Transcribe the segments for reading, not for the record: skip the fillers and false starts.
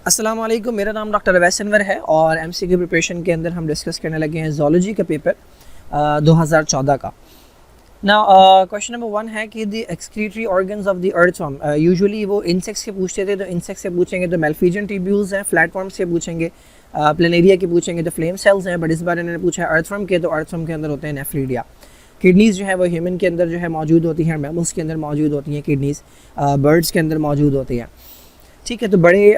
अस्सलाम वालेकुम, मेरा नाम डॉक्टर अवैस अनवर है और एमसीक्यू प्रिपरेशन के अंदर हम डिस्कस करने लगे हैं ज़ूलॉजी का पेपर 2014 का। ना क्वेश्चन नंबर 1 है कि the excretory organs of the earthworm, usually वो इंसेक्ट्स से पूछते थे, तो इंसेक्ट से पूछेंगे तो मेल्फिजियन ट्यूब्यूल्स हैं, फ्लैटफॉर्म से पूछेंगे, प्लेनेरिया के पूछेंगे तो फ्लेम सेल्स हैं, बट इस बार इन्होंने पूछा है अर्थवर्म के, तो अर्थवर्म के अंदर होते हैं नेफ्रीडिया। किडनीज़ जो है वो ह्यूमन के अंदर जो है मौजूद होती हैं, मैमल्स के अंदर मौजूद होती हैं किडनीज़, बर्ड्स के अंदर मौजूद होती हैं। ठीक है, तो बड़े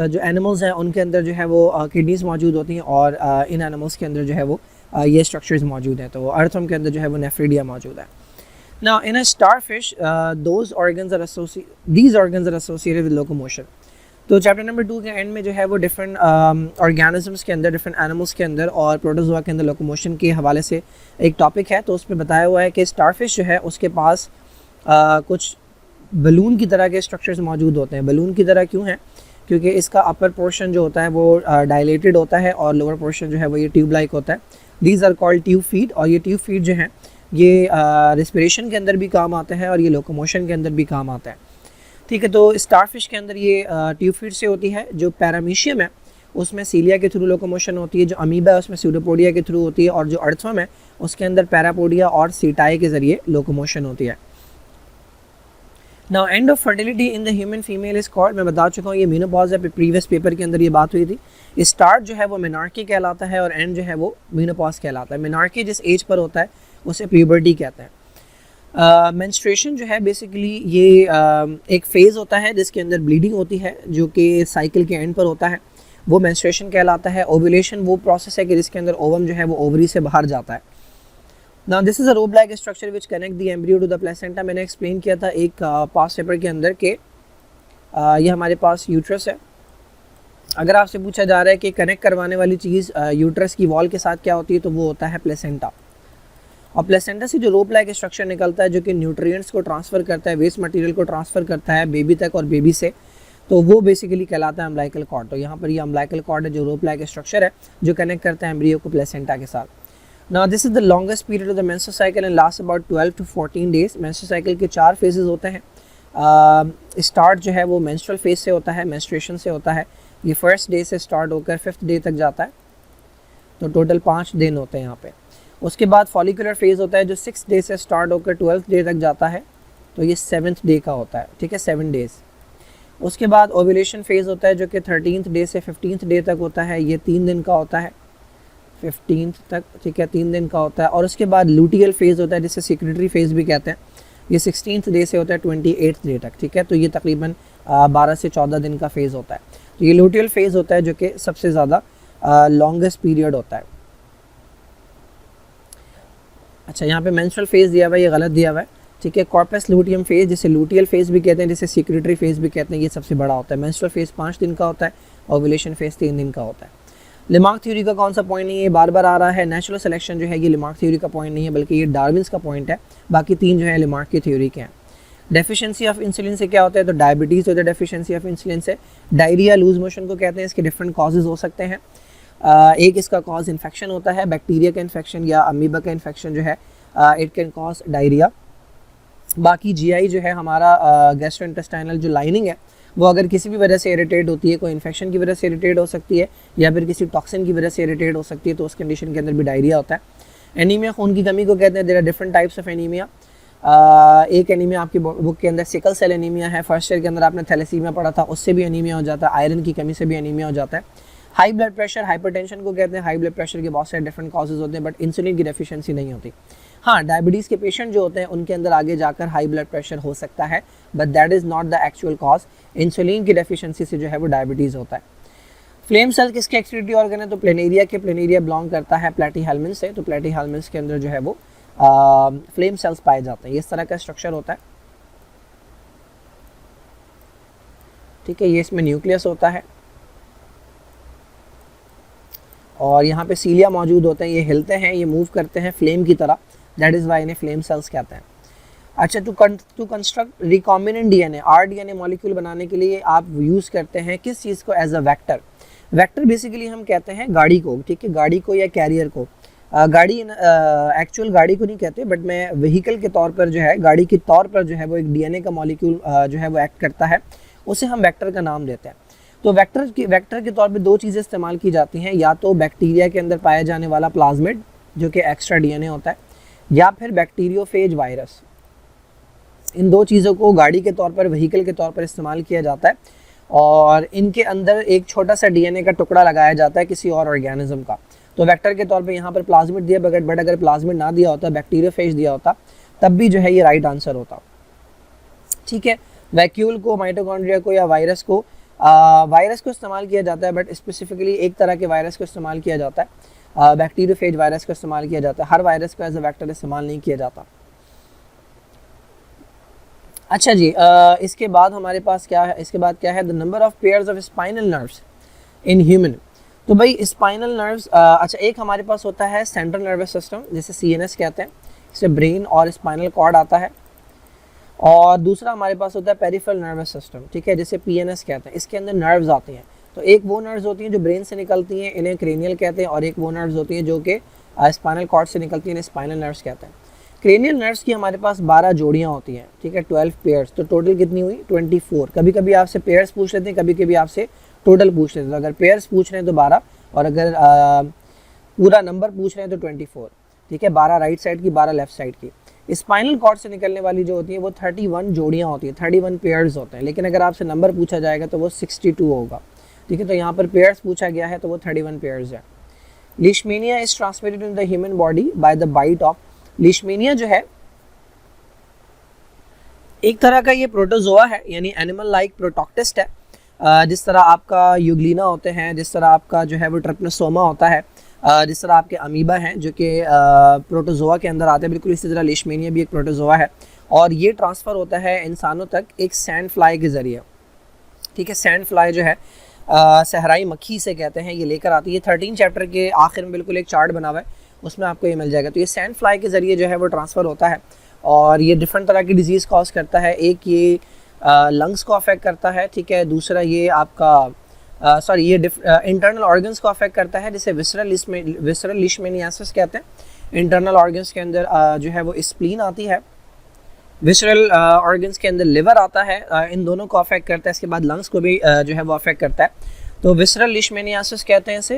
जो एनिमल्स हैं उनके अंदर जो है वो किडनीज़ मौजूद होती हैं और इन एनिमल्स के अंदर जो है वो ये स्ट्रक्चर्स मौजूद हैं। तो अर्थवर्म के अंदर जो है वो नेफ्रीडिया मौजूद है। Now in a starfish these organs are associated with locomotion। तो चैप्टर नंबर 2 के एंड में जो है वो डिफरेंट ऑर्गेनिजम्स के अंदर, डिफरेंट एनिमल्स के अंदर और प्रोटोजोआ के अंदर लोकोमोशन के हवाले से एक टॉपिक है। तो उसमें बताया हुआ है कि स्टारफिश जो है उसके पास कुछ बलून की तरह के स्ट्रक्चर्स मौजूद होते हैं। बलून की तरह क्यों है? क्योंकि इसका अपर पोर्शन जो होता है वो डायलेटेड होता है और लोअर पोर्शन जो है वो ये ट्यूब लाइक होता है। These are called tube feet, और ये ट्यूब फीट जो हैं ये रिस्पिरेशन के अंदर भी काम आते हैं और ये लोकोमोशन के अंदर भी काम आता है। ठीक है, तो स्टारफिश के अंदर ये ट्यूब फीट से होती है। जो पैरामीशियम है उसमें सीलिया के थ्रू लोकोमोशन होती है, जो अमीबा है उसमें स्यूडोपोडिया के थ्रू होती है, और जो अर्थवर्म है उसके अंदर पैरापोडिया और सीटाई के ज़रिए लोकोमोशन होती है। Now end of fertility in the human female is called, मैं बता चुका हूँ ये मीनोपॉज है, प्रीवियस पेपर के अंदर ये बात हुई थी। स्टार्ट जो है वो मेनार्की कहलाता है और एंड जो है वो मीनोपॉज कहलाता है। मेनार्की जिस एज पर होता है उसे प्यूबर्टी कहते हैं। मेंस्ट्रुएशन जो है बेसिकली ये एक फेज़ होता है जिसके अंदर ब्लीडिंग होती है, जो कि साइकिल के एंड पर होता है, वो मेंस्ट्रुएशन कहलाता है। ओव्यूलेशन वो प्रोसेस है कि जिसके अंदर ओवम जो है वो ओवरी से बाहर जाता है। Now this is a rope like structure which connect the embryo to the placenta। मैंने एक्सप्लेन किया था एक पास्ट पेपर के अंदर के ये हमारे पास यूट्रस है। अगर आपसे पूछा जा रहा है कि कनेक्ट करवाने वाली चीज़ यूट्रस की वॉल के साथ क्या होती है, तो वो होता है प्लेसेंटा। और प्लेसेंटा से जो रोप लाइक स्ट्रक्चर निकलता है जो कि न्यूट्रिएंट्स को ट्रांसफ़र करता है, वेस्ट मटेरियल को ट्रांसफ़र करता है बेबी तक और बेबी से, तो वो बेसिकली कहलाता है अम्बिलिकल कॉर्ड। तो यहाँ पर ये अम्बिलिकल कॉर्ड है जो रोप लाइक स्ट्रक्चर है जो कनेक्ट करता है एम्ब्रियो को प्लेसेंटा के साथ। Now this is the longest period of the menstrual cycle and lasts about 12 to 14 days। menstrual cycle के 4 phases होते हैं। स्टार्ट जो है वो menstrual phase से होता है, menstruation से होता है। ये फर्स्ट डे से स्टार्ट होकर 5th डे तक जाता है, तो टोटल 5 दिन होते हैं यहाँ पे। उसके बाद फॉलिकुलर फेज होता है जो 6th डे से स्टार्ट होकर 12th डे तक जाता है, तो ये 7th डे का होता है। ठीक है, 7 डेज। उसके बाद ओव्यूलेशन फेज होता है जो कि 13th डे से 15th डे तक होता है, ये 3 दिन का होता है, 15th तक। ठीक है, 3 दिन का होता है। और उसके बाद लूटियल फेज़ होता है जिसे सिक्रेटरी फेज़ भी कहते हैं, ये 16th डे से होता है 28th डे तक। ठीक है, तो ये तकरीबन 12 से 14 दिन का फेज़ होता है। तो ये लूटियल फेज़ होता है जो कि सबसे ज़्यादा लॉन्गेस्ट पीरियड होता है। अच्छा, यहाँ पे मेंस्ट्रुअल फेज़ दिया हुआ है, ये गलत दिया हुआ है। ठीक है, कॉर्पस लूटियम फेज़ जिसे लूटियल फेज़ भी कहते हैं, जिसे सिक्रेटरी फेज़ भी कहते हैं, ये सबसे बड़ा होता है। मेंस्ट्रुअल फेज़ 5 दिन का होता है, ओव्यूलेशन फेज़ 3 दिन का होता है। लिमार्क थ्योरी का कौन सा पॉइंट नहीं है, बार बार आ रहा है। नेचुरल सिलेक्शन जो है ये लिमार्क थ्योरी का पॉइंट नहीं है, बल्कि ये डार्विन्स का पॉइंट है। बाकी 3 जो है लिमार्क की थ्योरी के हैं। डेफिशिएंसी ऑफ इंसुलिन से क्या होता है, तो डायबिटीज़ होता है डेफिशिएंसी ऑफ इंसुलिन से। डायरिया, लूज मोशन को कहते हैं, इसके डिफरेंट कॉजेज़ हो सकते हैं। एक इसका कॉज इन्फेक्शन होता है, बैक्टीरिया का इन्फेक्शन या अमीबा का इन्फेक्शन जो है इट कैन कॉज डायरिया। बाकी जीआई जो है हमारा गैस्ट्रोइंटेस्टाइनल जो लाइनिंग है वो अगर किसी भी वजह से इरिटेट होती है, कोई इन्फेक्शन की वजह से इरिटेट हो सकती है या फिर किसी टॉक्सिन की वजह से इरिटेट हो सकती है, तो उस कंडीशन के अंदर भी डायरिया होता है। एनीमिया, खून की कमी को कहते हैं। There are different types of anaemia. एक एनीमिया आपकी बुक के अंदर सिकल सेल एनीमिया है, फर्स्ट ईयर के अंदर आपने थैलेसीमिया पढ़ा था, उससे भी एनीमिया हो जाता है। आयरन की कमी से भी एनीमिया हो जाता है। हाई ब्लड प्रेशर, हाइपरटेंशन को कहते हैं। हाई ब्लड प्रेशर के बहुत सारे डिफरेंट कॉजेज होते हैं, बट इंसुलिन की डेफिशिएंसी नहीं होती। हाँ, डायबिटीज़ के पेशेंट जो होते हैं उनके अंदर आगे जाकर हाई ब्लड प्रेशर हो सकता है, but that is not the actual cause. Insulin की डेफिशिएंसी से जो है वो डायबिटीज़ होता है। फ्लेम सेल किसके एक्सक्रीटरी ऑर्गन है, तो प्लेनेरिया के। प्लेनेरिया बिलोंग करता है प्लेटीहेल्मिन्थ से, तो प्लेटीहेल्मिन्थ के अंदर जो है वो फ्लेम सेल्स पाए जाते हैं। इस तरह का स्ट्रक्चर होता है। ठीक है, ये इसमें न्यूक्लियस होता है और यहाँ पे सीलिया मौजूद होते हैं, ये हिलते हैं, ये मूव करते हैं फ्लेम की तरह, दैट इज़ वाई इन्हें फ्लेम सेल्स कहते हैं। अच्छा, to construct recombinant DNA, RDNA molecule बनाने के लिए आप यूज़ करते हैं किस चीज़ को, as a vector. Vector basically हम कहते हैं गाड़ी को। ठीक है, गाड़ी को या कैरियर को। गाड़ी एक्चुअल गाड़ी को नहीं कहते, बट मैं व्हीकल के तौर पर जो है, गाड़ी के तौर पर जो है वो एक डीएनए का मॉलिक्यूल जो है वो एक्ट करता है, उसे हम वेक्टर का नाम देते हैं। तो वेक्टर के तौर पे दो चीज़ें इस्तेमाल की जाती हैं, या तो बैक्टीरिया के अंदर पाया जाने वाला प्लाज्मिड जो कि एक्स्ट्रा डीएनए होता है, या फिर बैक्टीरियोफेज वायरस। इन दो चीज़ों को गाड़ी के तौर पर, व्हीकल के तौर पर इस्तेमाल किया जाता है, और इनके अंदर एक छोटा सा डीएनए का टुकड़ा लगाया जाता है किसी और ऑर्गेनिज्म का। तो वेक्टर के तौर पे यहाँ पर प्लाज्मिड दिया, बट अगर प्लाज्मिड ना दिया होता, बैक्टीरियोफेज दिया होता, तब भी जो है ये राइट आंसर होता। ठीक है, वैक्यूल को, माइटोकॉन्ड्रिया को या वायरस को इस्तेमाल किया जाता है, बट स्पेसिफिकली एक तरह के वायरस को इस्तेमाल किया जाता है, बैक्टीरियोफेज वायरस को इस्तेमाल किया जाता है। हर वायरस को एज अ वेक्टर इस्तेमाल नहीं किया जाता। अच्छा जी, इसके बाद हमारे पास क्या है, इसके बाद क्या है, the number of pairs of spinal nerves in human. तो भाई स्पाइनल नर्व्स, अच्छा एक हमारे पास होता है सेंट्रल नर्वस सिस्टम, जिसे सीएनएस कहते हैं, इसमें ब्रेन और स्पाइनल कॉर्ड आता है, और दूसरा हमारे पास होता है पेरिफेरल नर्वस सिस्टम, ठीक है, जिसे पीएनएस कहते हैं। इसके अंदर नर्व्स आती हैं। तो एक वो नर्व्स होती हैं जो ब्रेन से निकलती हैं, इन्हें क्रेनियल कहते हैं, और एक वो नर्व्स होती हैं जो कि स्पाइनल कॉर्ड से निकलती हैं, इन्हें स्पाइनल नर्व्स कहते हैं। क्रेनियल नर्व्स की हमारे पास 12 जोड़ियाँ होती हैं, ठीक है, 12 पेयर्स। तो टोटल कितनी हुई, 24। कभी कभी आपसे पेयर्स पूछ लेते हैं, कभी कभी आपसे टोटल पूछ लेते हैं। तो अगर पेयर्स पूछ रहे हैं तो 12, और अगर पूरा नंबर पूछ रहे हैं तो 24, ठीक है, 12 राइट साइड की, 12 लेफ्ट साइड की। स्पाइनल कॉर्ड से निकलने वाली जो होती है वो 31 जोड़ियाँ होती हैं, 31 पेयर्स होते हैं। लेकिन अगर आपसे नंबर पूछा जाएगा तो वो 62 होगा, ठीक है। तो यहाँ पर पेयर्स पूछा गया है तो वो 31 पेयर्स है। Leishmania is transmitted in the human body by the bite of, leishmania जो है एक तरह का ये प्रोटोजोआ है, यानी एनिमल लाइक प्रोटोक्टिस्ट है। जिस तरह आपका यूग्लिना होते हैं, जिस तरह आपका जो है वो ट्रिपनोसोमा होता है, जिस तरह आपके अमीबा हैं जो कि प्रोटोजोआ के अंदर आते हैं, बिल्कुल इसी तरह लीशमेनिया भी एक प्रोटोजोआ है, और ये ट्रांसफ़र होता है इंसानों तक एक सैंड फ्लाई के ज़रिए, ठीक है। सैंड फ्लाई जो है सहराई मक्खी से कहते हैं, ये लेकर आती है। 13 चैप्टर के आखिर में बिल्कुल एक चार्ट बना हुआ है, उसमें आपको ये मिल जाएगा। तो ये सैंड फ्लाई के ज़रिए जो है वो ट्रांसफ़र होता है, और ये डिफरेंट तरह की डिजीज़ कॉज करता है। एक ये लंग्स को अफेक्ट करता है, ठीक है। दूसरा ये आपका ये इंटरनल ऑर्गन्स को अफेक्ट करता है, जिसे विसरल लीशमेनियासिस कहते हैं। इंटरनल ऑर्गन्स के अंदर जो है वो स्प्लीन आती है, विसरल ऑर्गन्स के अंदर लिवर आता है, इन दोनों को अफेक्ट करता है। इसके बाद लंग्स को भी जो है वो अफेक्ट करता है। तो विसरल लीशमेनियासिस कहते हैं इसे।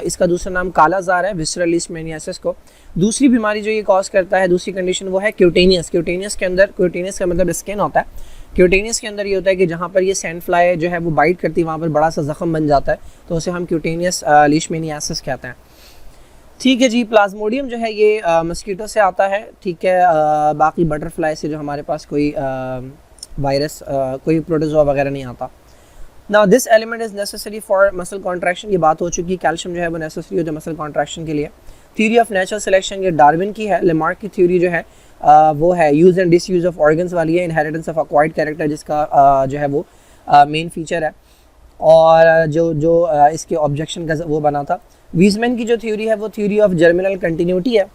इसका दूसरा नाम कालाजार है, विसरल लीशमेनियासिस को। दूसरी बीमारी जो ये कॉज करता है, दूसरी कंडीशन, वो है क्यूटेनियस। क्यूटेनियस के अंदर, क्यूटेनियस का मतलब स्किन होता है। क्यूटेनियस के अंदर ये होता है कि जहाँ पर ये सैंड फ्लाई जो है वो बाइट करती है, वहाँ पर बड़ा सा जख्म बन जाता है, तो उसे हम क्यूटेनियस लीशमेनियासिस कहते हैं, ठीक है जी। प्लाज्मोडियम जो है ये मस्कीटो से आता है, ठीक है। बाकी बटरफ्लाई से जो हमारे पास कोई वायरस, कोई प्रोटोजोआ वगैरह नहीं आता। Now this element is necessary for muscle contraction, ये बात हो चुकी है। कैल्शियम जो है वो नेसेसरी होता है मसल कॉन्ट्रैक्शन के लिए। थ्योरी ऑफ नेचुरल सिलेक्शन ये डार्विन की है। लेमार्क की थ्योरी जो है वो है use and disuse of organs वाली है, इनहेरिटेंस ऑफ एक्वायर्ड कैरेक्टर, जिसका जो है वो मेन फीचर है, और जो इसके ऑब्जेक्शन का वो बना था। वीजमैन की जो थ्योरी है वो थ्योरी ऑफ जर्मिनल कंटिन्यूटी है,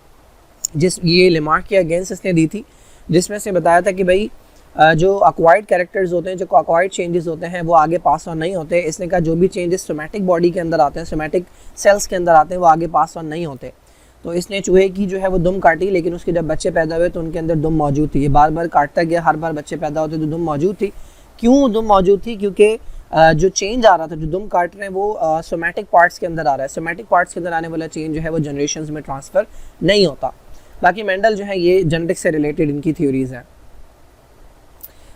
ये लेमार्क के अगेंस्ट इसने दी थी, जिसमें से बताया था कि भाई जो एक्वायर्ड कैरेक्टर्स होते हैं, जो एक्वायर्ड चेंजेस होते हैं, वो आगे पास ऑन नहीं होते। इसने कहा जो भी चेंजेस सोमैटिक बॉडी के अंदर आते हैं, सोमैटिक सेल्स के अंदर आते हैं, वो आगे पास ऑन नहीं होते। तो इसने चूहे की जो है वो दुम काटी, लेकिन उसके जब बच्चे पैदा हुए तो उनके अंदर दुम मौजूद थी। ये बार बार काटता गया, हर बार बच्चे पैदा होते तो दुम मौजूद थी। क्यों दुम मौजूद थी? क्योंकि जो चेंज आ रहा था, जो दुम काट रहे हैं, वो सोमैटिक पार्ट्स के अंदर आ रहा है। सोमैटिक पार्ट्स के अंदर आने वाला चेंज जो है वो जनरेशंस में ट्रांसफ़र नहीं होता। बाकी मेंडल जो है ये जेनेटिक्स से रिलेटेड इनकी थ्योरीज हैं।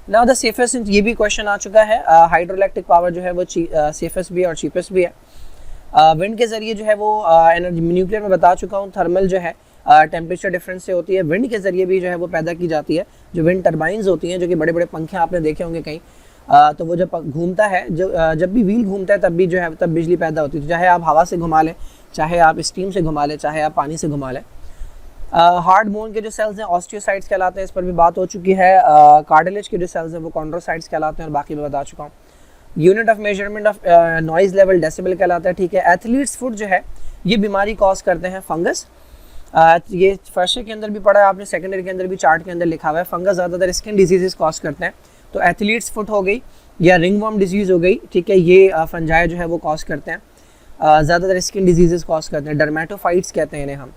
नाउ द सेफेस्ट, ये भी क्वेश्चन आ चुका है। हाइड्रोइलेक्ट्रिक पावर जो है वो सेफेस्ट भी है और चीपेस्ट भी है। विंड के ज़रिए जो है वो एनर्जी, न्यूक्लियर में बता चुका हूँ, थर्मल जो है टेम्परेचर डिफरेंस से होती है। विंड के ज़रिए भी जो है वो पैदा की जाती है। जो विंड टर्बाइंस होती हैं, जो कि बड़े बड़े पंखे आपने देखे होंगे कहीं, तो वो जब घूमता है, जब भी व्हील घूमता है तब भी जो है तब बिजली पैदा होती है। तो चाहे आप हवा से घुमा लें, चाहे आप स्टीम से घुमा लें, चाहे आप पानी से घुमा लें। हार्ड बोन के जो सेल्स हैं ऑस्टियोसाइट्स कहलाते हैं, इस पर भी बात हो चुकी है। कार्टिलेज के जो सेल्स हैं वो कॉन्ड्रोसाइट्स कहलाते हैं, और बाकी मैं बता चुका हूँ। Unit of measurement of noise level decibel कहलाता है, ठीक है। एथलीट्स फुट जो है ये बीमारी कॉज करते हैं फंगस। ये फर्स्ट के अंदर भी पढ़ा है आपने, सेकेंडरी के अंदर भी चार्ट के अंदर लिखा हुआ है। फंगस ज़्यादातर स्किन डिजीजेस कॉज करते हैं। तो एथलीट्स फुट हो गई या रिंगवर्म डिजीज़ हो गई, ठीक है, ये फंजाई जो है वो कॉज करते हैं, ज़्यादातर स्किन डिजीजेस कॉज करते हैं। डर्मेटोफाइट्स कहते हैं इन्हें हम।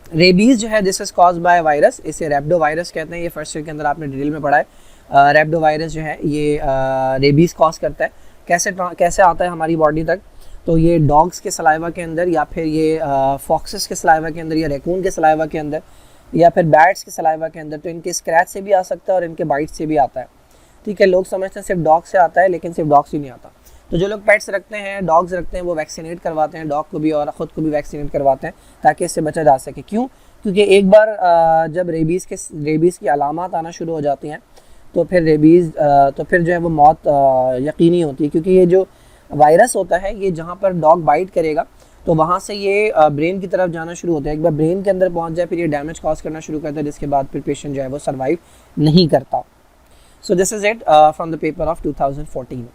रेबीज़ जो है this is cause by virus, इसे रेब्डो वायरस कहते हैं। ये फर्स्ट ईयर के अंदर आपने डिटेल में पढ़ा है। रेब्डो वायरस जो है ये रेबीज़ कॉज करता है। कैसे आता है हमारी बॉडी तक, तो ये डॉग्स के सलाइवा के अंदर, या फिर ये फॉक्सेस के सलाइवा के अंदर, या रैकून के सलाइवा के अंदर, या फिर बैट्स के सलाइवा के अंदर। तो इनके स्क्रैच से भी आ सकता है और इनके बाइट से भी आता है। ठीक है, लोग समझते हैं सिर्फ डॉग से आता है, लेकिन सिर्फ डॉग से नहीं आता। तो जो लोग पेट्स रखते हैं, डॉग्स रखते हैं, वो वैक्सीनेट करवाते हैं, डॉग को भी और ख़ुद को भी वैक्सीनेट करवाते हैं ताकि इससे बचा जा सके। क्यों? क्योंकि एक बार जब रेबीज़ की अलामत आना शुरू हो जाती हैं तो फिर जो है वो मौत यकीनी होती है। क्योंकि ये जो वायरस होता है, ये जहाँ पर डॉग बाइट करेगा तो वहाँ से ये ब्रेन की तरफ जाना शुरू होता है। एक बार ब्रेन के अंदर पहुँच जाए फिर ये डैमेज कॉज करना शुरू करता है, जिसके बाद फिर पेशेंट जो है वो सर्वाइव नहीं करता। So this is it from the paper of 2014।